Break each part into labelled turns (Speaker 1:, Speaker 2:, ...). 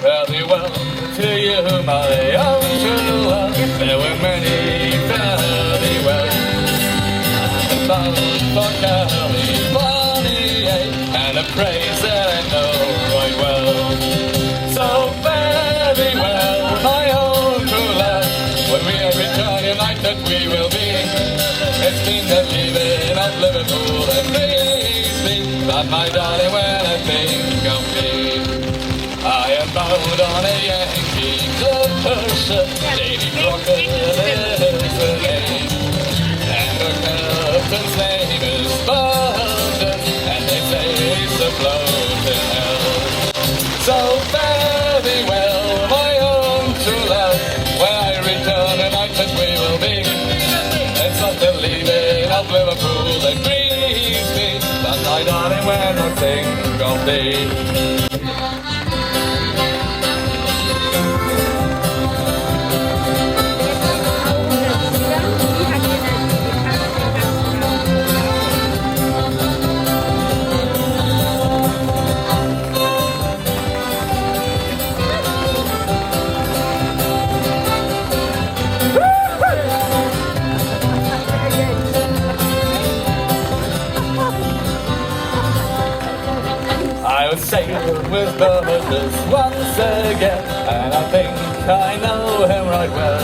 Speaker 1: fare thee well, to you my own true love. There were many fare thee well. I'm bound for California, and a praise that I know right well. So fare thee well, my own true love, when we return united we will be. It's been the Leavin of Liverpool that brings me, but my darling, when I think of me, I am bound on a Yankee club shirt. Lady Crocker is her name, and her captain's name is Burden, and they say he's afloat in hell. So fare thee well, my own true love, when I return united we will be. It's not the Leavin of Liverpool that grieves me, but my darling, when I think of thee. I was sailing with Burgess once again, and I think I know him right well.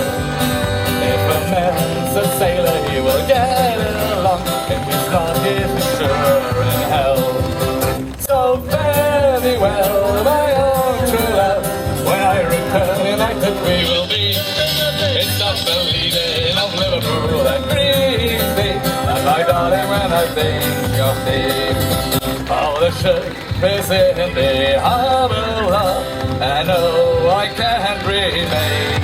Speaker 1: If a man's a sailor, he will get along. If he's not, he's sure in hell. So fare thee well, my own true love, when I return united we will be. It's not the Leavin of Liverpool that grieves me, and my darling, when I think of thee. Oh, the ship is in the harbor, love, and I know I can't remain,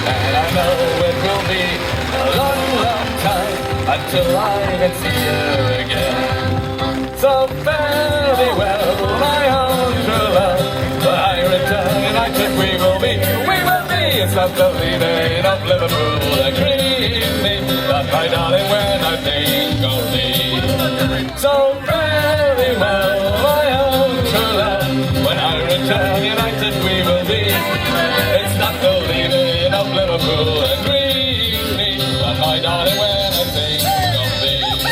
Speaker 1: and I know it will be a long, long time until I can see you again. So fare thee well, my own true love, when I return united we will be. It's not the Leavin of Liverpool that grieves me, but my darling, when I think of thee. So fare thee well, my own true love, when I return united we will be. It's not the Leavin of Liverpool that grieves me, but my darling, when I think of thee.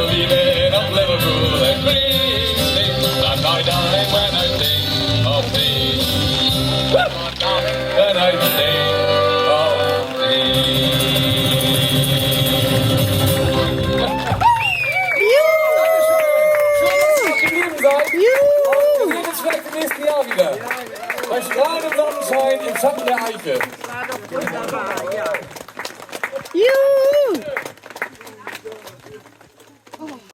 Speaker 1: Leavin of Liverpool that grieves me, but my darling, when I think of thee, when I think of thee.
Speaker 2: Wir sehen uns vielleicht im nächsten Jahr wieder. Bei strahlendem Sonnenschein im Schatten der Eiche.
Speaker 3: War doch wunderbar, ja.